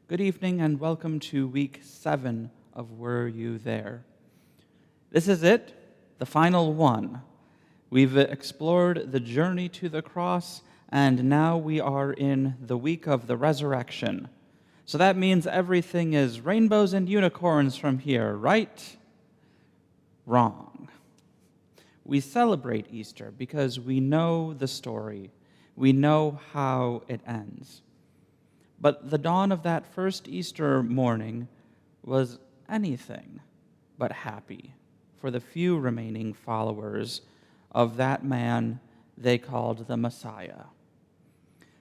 Good evening and welcome to week 7 of Were You There? This is it, the final one. We've explored the journey to the cross, and now we are in the week of the resurrection. So that means everything is rainbows and unicorns from here, right? Wrong. We celebrate Easter because we know the story. We know how it ends. But the dawn of that first Easter morning was anything but happy for the few remaining followers of that man they called the Messiah.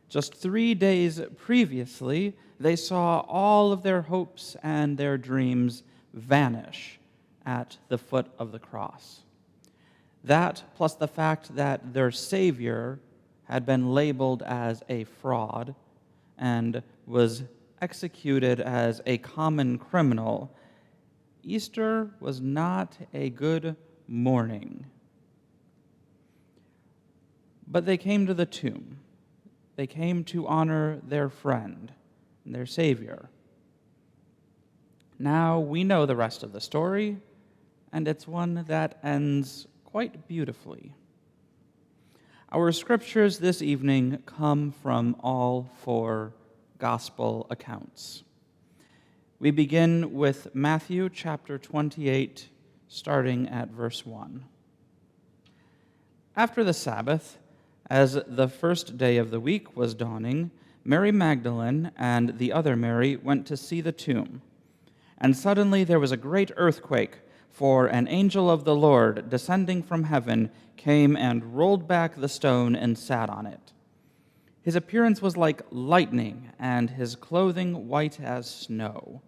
Just 3 days previously, they saw all of their hopes and their dreams vanish at the foot of the cross. That, plus the fact that their Savior had been labeled as a fraud and was executed as a common criminal, Easter was not a good morning. But they came to the tomb. They came to honor their friend, their Savior. Now we know the rest of the story, and it's one that ends quite beautifully. Our scriptures this evening come from all 4 gospel accounts. We begin with Matthew chapter 28, starting at verse 1. After the Sabbath, as the first day of the week was dawning, Mary Magdalene and the other Mary went to see the tomb. And suddenly there was a great earthquake, for an angel of the Lord, descending from heaven, came and rolled back the stone and sat on it. His appearance was like lightning, and his clothing white as snow.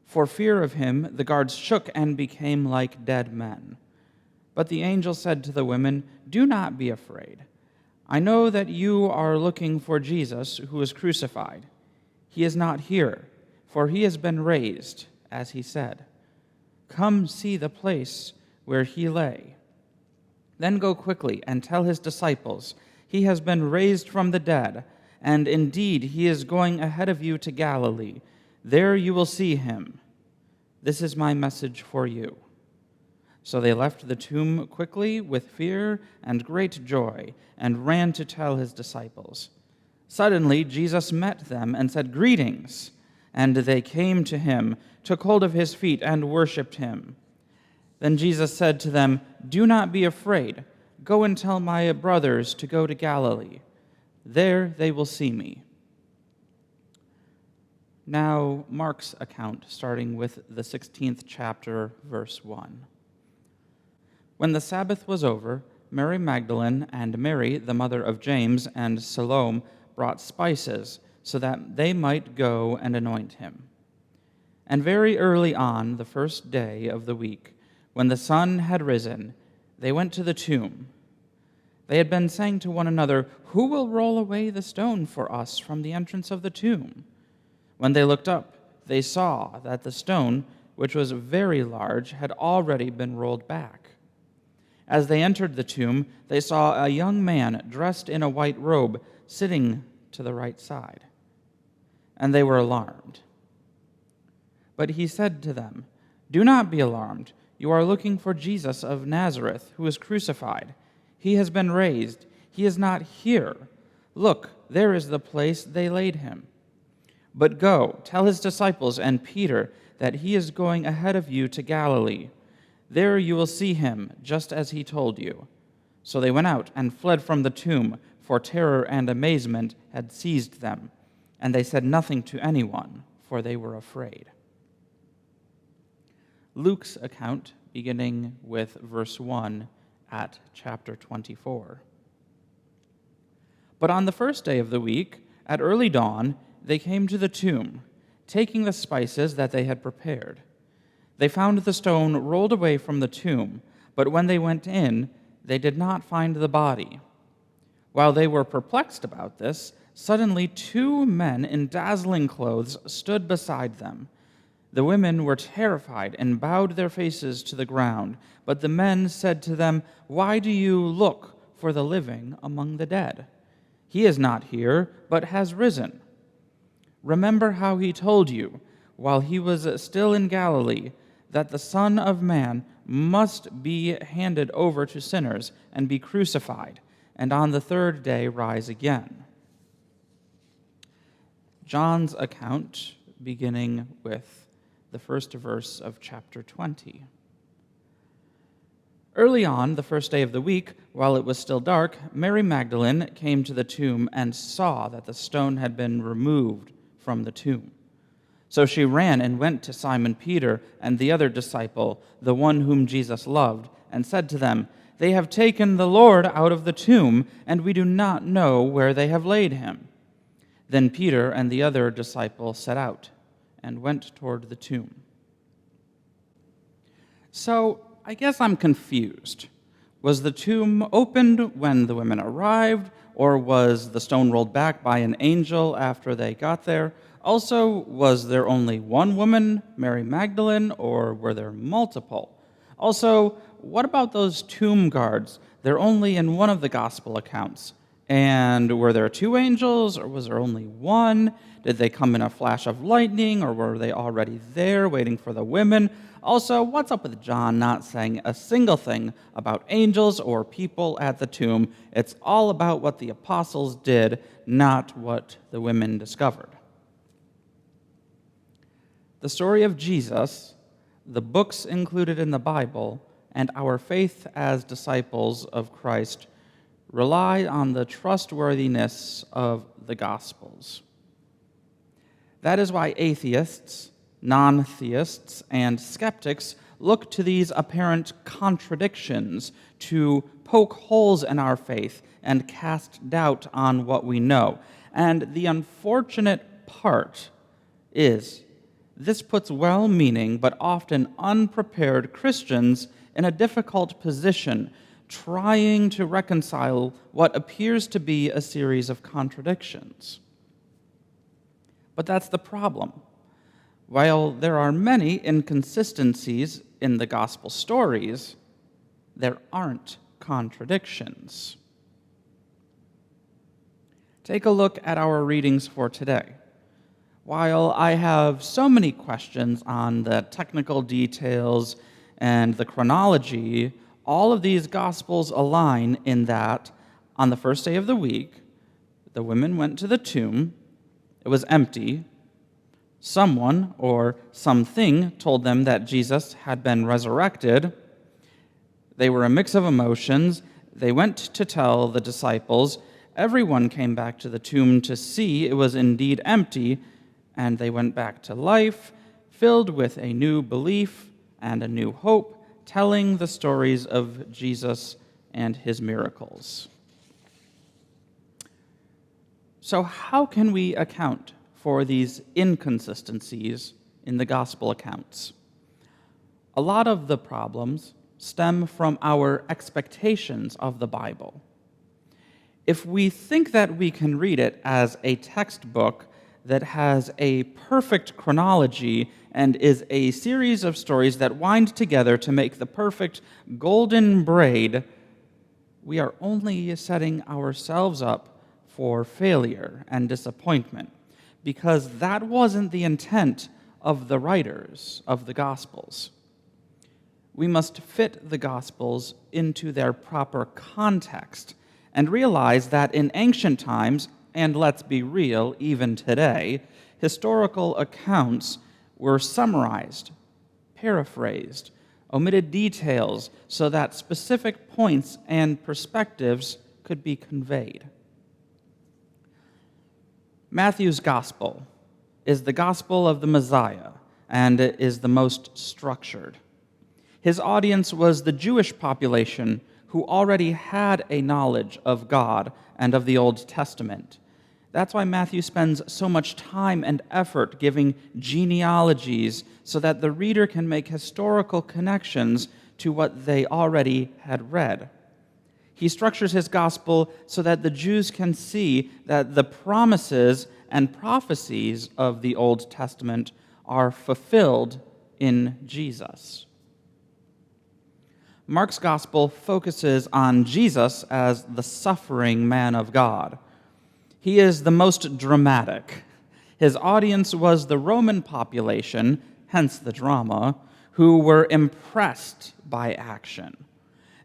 For fear of him, the guards shook and became like dead men. But the angel said to the women, "Do not be afraid. I know that you are looking for Jesus who was crucified. He is not here, for he has been raised, as he said. Come see the place where he lay. Then go quickly and tell his disciples, he has been raised from the dead, and indeed he is going ahead of you to Galilee. There you will see him. This is my message for you." So they left the tomb quickly with fear and great joy, and ran to tell his disciples. Suddenly Jesus met them and said, "Greetings." And they came to him, took hold of his feet, and worshipped him. Then Jesus said to them, "Do not be afraid. Go and tell my brothers to go to Galilee. There they will see me." Now, Mark's account, starting with the 16th chapter, verse 1. When the Sabbath was over, Mary Magdalene and Mary, the mother of James, and Salome brought spices, so that they might go and anoint him. And very early on, the first day of the week, when the sun had risen, they went to the tomb. They had been saying to one another, "Who will roll away the stone for us from the entrance of the tomb?" When they looked up, they saw that the stone, which was very large, had already been rolled back. As they entered the tomb, they saw a young man dressed in a white robe sitting to the right side. And they were alarmed. But he said to them, "Do not be alarmed. You are looking for Jesus of Nazareth, who was crucified. He has been raised. He is not here. Look, there is the place they laid him. But go, tell his disciples and Peter that he is going ahead of you to Galilee. There you will see him, just as he told you." So they went out and fled from the tomb, for terror and amazement had seized them. And they said nothing to anyone, for they were afraid. Luke's account, beginning with verse 1 at chapter 24. But on the first day of the week, at early dawn, they came to the tomb, taking the spices that they had prepared. They found the stone rolled away from the tomb, but when they went in, they did not find the body. While they were perplexed about this, suddenly 2 men in dazzling clothes stood beside them. The women were terrified and bowed their faces to the ground. But the men said to them, "Why do you look for the living among the dead? He is not here, but has risen. Remember how he told you, while he was still in Galilee, that the Son of Man must be handed over to sinners and be crucified, and on the third day rise again." John's account, beginning with the first verse of chapter 20. Early on, the first day of the week, while it was still dark, Mary Magdalene came to the tomb and saw that the stone had been removed from the tomb. So she ran and went to Simon Peter and the other disciple, the one whom Jesus loved, and said to them, "They have taken the Lord out of the tomb, and we do not know where they have laid him." Then Peter and the other disciple set out and went toward the tomb. So, I guess I'm confused. Was the tomb opened when the women arrived, or was the stone rolled back by an angel after they got there? Also, was there only one woman, Mary Magdalene, or were there multiple? Also, what about those tomb guards? They're only in one of the gospel accounts. And were there two angels, or was there only one? Did they come in a flash of lightning, or were they already there waiting for the women? Also, what's up with John not saying a single thing about angels or people at the tomb? It's all about what the apostles did, not what the women discovered. The story of Jesus, the books included in the Bible, and our faith as disciples of Christ rely on the trustworthiness of the Gospels. That is why atheists, non-theists, and skeptics look to these apparent contradictions to poke holes in our faith and cast doubt on what we know. And the unfortunate part is this puts well-meaning but often unprepared Christians in a difficult position, trying to reconcile what appears to be a series of contradictions. But that's the problem. While there are many inconsistencies in the gospel stories, there aren't contradictions. Take a look at our readings for today. While I have so many questions on the technical details and the chronology, all of these Gospels align in that on the first day of the week, the women went to the tomb, it was empty, someone or something told them that Jesus had been resurrected, they were a mix of emotions, they went to tell the disciples, everyone came back to the tomb to see it was indeed empty, and they went back to life, filled with a new belief and a new hope, telling the stories of Jesus and his miracles. So how can we account for these inconsistencies in the gospel accounts? A lot of the problems stem from our expectations of the Bible. If we think that we can read it as a textbook that has a perfect chronology and is a series of stories that wind together to make the perfect golden braid, we are only setting ourselves up for failure and disappointment, because that wasn't the intent of the writers of the Gospels. We must fit the Gospels into their proper context and realize that in ancient times, and let's be real, even today, historical accounts were summarized, paraphrased, omitted details so that specific points and perspectives could be conveyed. Matthew's gospel is the gospel of the Messiah and it is the most structured. His audience was the Jewish population who already had a knowledge of God and of the Old Testament. That's why Matthew spends so much time and effort giving genealogies so that the reader can make historical connections to what they already had read. He structures his gospel so that the Jews can see that the promises and prophecies of the Old Testament are fulfilled in Jesus. Mark's gospel focuses on Jesus as the suffering man of God. He is the most dramatic. His audience was the Roman population, hence the drama, who were impressed by action.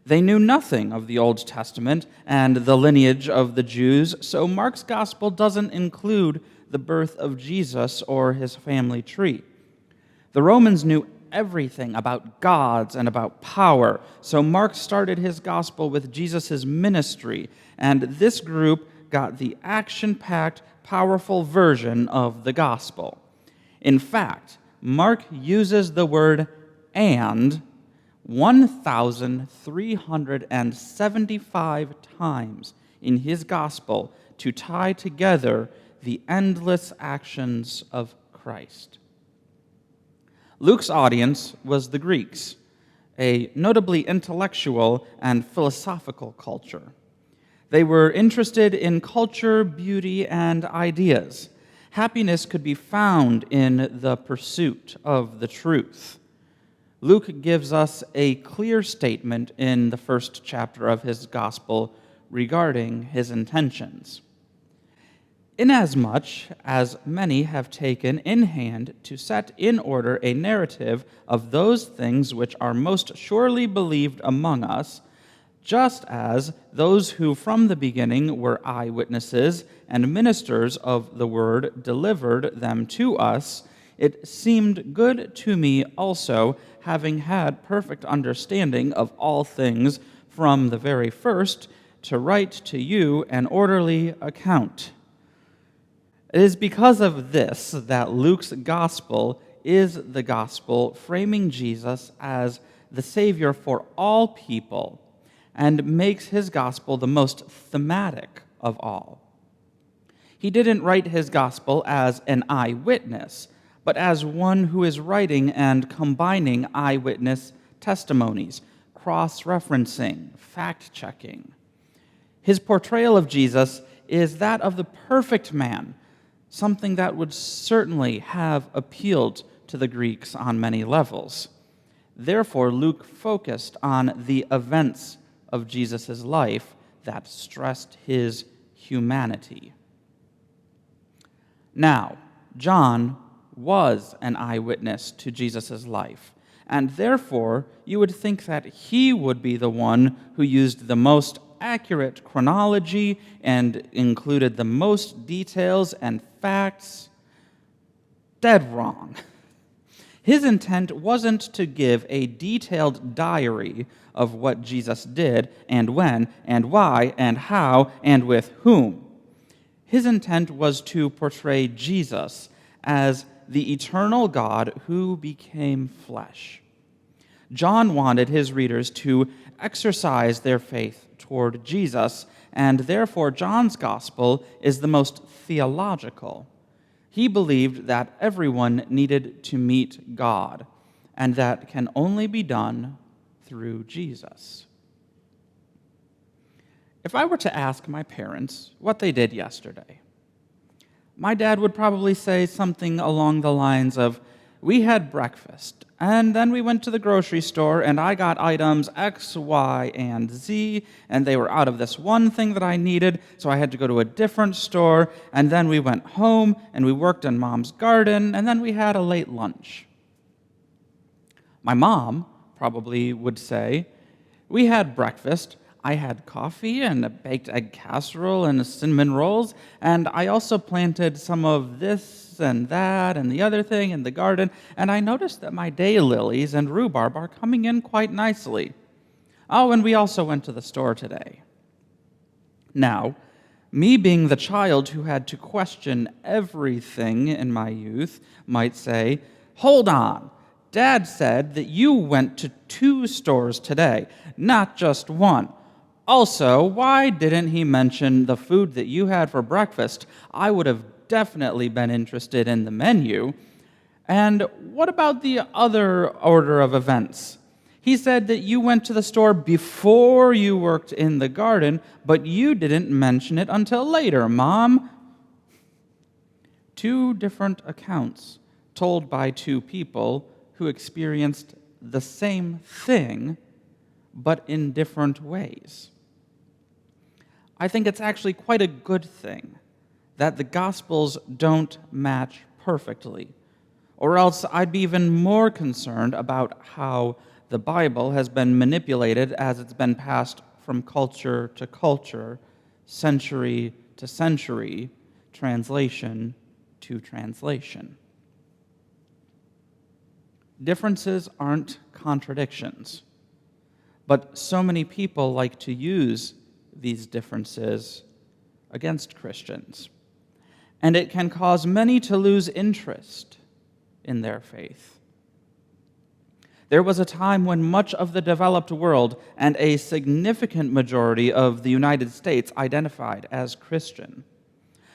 They knew nothing of the Old Testament and the lineage of the Jews, so Mark's gospel doesn't include the birth of Jesus or his family tree. The Romans knew everything about gods and about power, so Mark started his gospel with Jesus' ministry, and this group got the action-packed, powerful version of the gospel. In fact, Mark uses the word "and" 1,375 times in his gospel to tie together the endless actions of Christ. Luke's audience was the Greeks, a notably intellectual and philosophical culture. They were interested in culture, beauty, and ideas. Happiness could be found in the pursuit of the truth. Luke gives us a clear statement in the first chapter of his gospel regarding his intentions. Inasmuch as many have taken in hand to set in order a narrative of those things which are most surely believed among us, just as those who from the beginning were eyewitnesses and ministers of the word delivered them to us, it seemed good to me also, having had perfect understanding of all things from the very first, to write to you an orderly account. It is because of this that Luke's gospel is the gospel framing Jesus as the Savior for all people, and makes his gospel the most thematic of all. He didn't write his gospel as an eyewitness, but as one who is writing and combining eyewitness testimonies, cross-referencing, fact-checking. His portrayal of Jesus is that of the perfect man, something that would certainly have appealed to the Greeks on many levels. Therefore, Luke focused on the events of Jesus' life that stressed his humanity. Now, John was an eyewitness to Jesus' life, and therefore you would think that he would be the one who used the most accurate chronology and included the most details and facts. Dead wrong. His intent wasn't to give a detailed diary of what Jesus did and when and why and how and with whom. His intent was to portray Jesus as the eternal God who became flesh. John wanted his readers to exercise their faith toward Jesus, and therefore John's gospel is the most theological. He believed that everyone needed to meet God, and that can only be done through Jesus. If I were to ask my parents what they did yesterday, my dad would probably say something along the lines of, "We had breakfast, and then we went to the grocery store, and I got items X, Y, and Z, and they were out of this one thing that I needed, so I had to go to a different store, and then we went home, and we worked in Mom's garden, and then we had a late lunch." My mom probably would say, "We had breakfast, I had coffee and a baked egg casserole and cinnamon rolls, and I also planted some of this and that and the other thing in the garden, and I noticed that my daylilies and rhubarb are coming in quite nicely. Oh, and we also went to the store today." Now, me being the child who had to question everything in my youth might say, "Hold on, Dad said that you went to 2 stores today, not just one. Also, why didn't he mention the food that you had for breakfast? I would have definitely been interested in the menu. And what about the other order of events? He said that you went to the store before you worked in the garden, but you didn't mention it until later, Mom." 2 different accounts told by 2 people who experienced the same thing, but in different ways. I think it's actually quite a good thing that the Gospels don't match perfectly, or else I'd be even more concerned about how the Bible has been manipulated as it's been passed from culture to culture, century to century, translation to translation. Differences aren't contradictions, but so many people like to use these differences against Christians, and it can cause many to lose interest in their faith. There was a time when much of the developed world and a significant majority of the United States identified as Christian.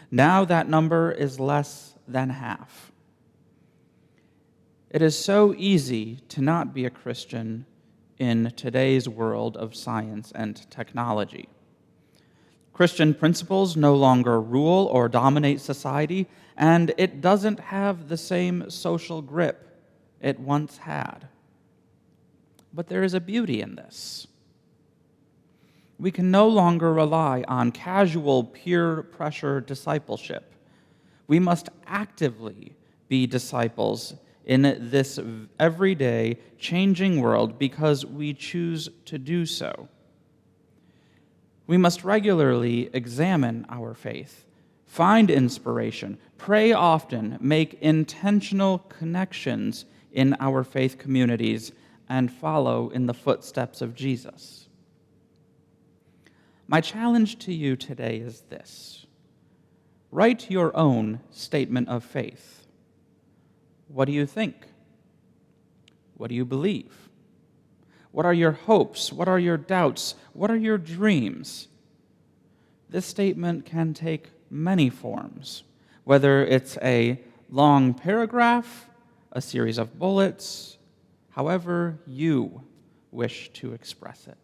Now that number is less than half. It is so easy to not be a Christian in today's world of science and technology. Christian principles no longer rule or dominate society, and it doesn't have the same social grip it once had. But there is a beauty in this. We can no longer rely on casual peer pressure discipleship. We must actively be disciples in this everyday, changing world because we choose to do so. We must regularly examine our faith, find inspiration, pray often, make intentional connections in our faith communities, and follow in the footsteps of Jesus. My challenge to you today is this: write your own statement of faith. What do you think? What do you believe? What are your hopes? What are your doubts? What are your dreams? This statement can take many forms, whether it's a long paragraph, a series of bullets, however you wish to express it.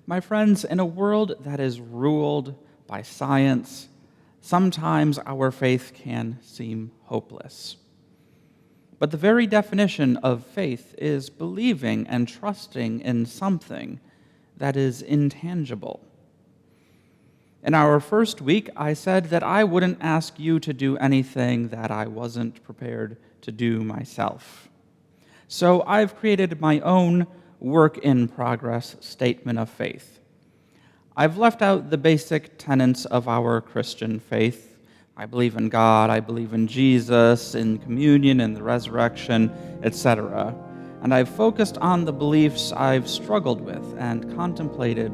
My friends, in a world that is ruled by science, sometimes our faith can seem hopeless. But the very definition of faith is believing and trusting in something that is intangible. In our first week, I said that I wouldn't ask you to do anything that I wasn't prepared to do myself. So I've created my own work-in-progress statement of faith. I've left out the basic tenets of our Christian faith. I believe in God, I believe in Jesus, in communion, in the resurrection, etc. And I've focused on the beliefs I've struggled with and contemplated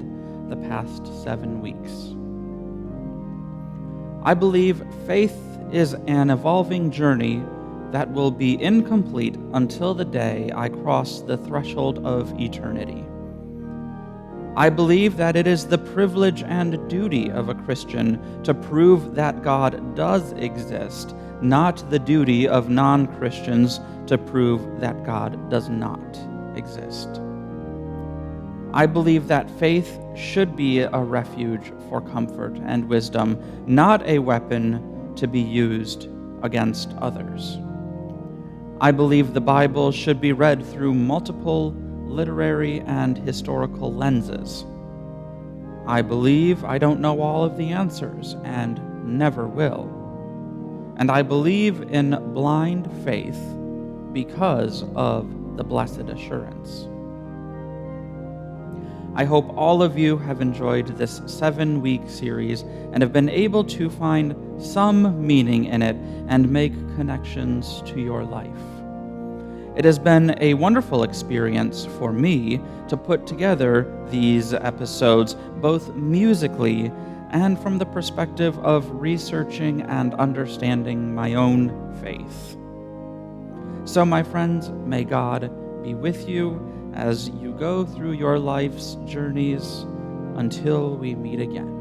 the past 7 weeks. I believe faith is an evolving journey that will be incomplete until the day I cross the threshold of eternity. I believe that it is the privilege and duty of a Christian to prove that God does exist, not the duty of non-Christians to prove that God does not exist. I believe that faith should be a refuge for comfort and wisdom, not a weapon to be used against others. I believe the Bible should be read through multiple literary and historical lenses. I believe I don't know all of the answers and never will. And I believe in blind faith because of the blessed assurance. I hope all of you have enjoyed this 7-week series and have been able to find some meaning in it and make connections to your life. It has been a wonderful experience for me to put together these episodes, both musically and from the perspective of researching and understanding my own faith. So, my friends, may God be with you as you go through your life's journeys until we meet again.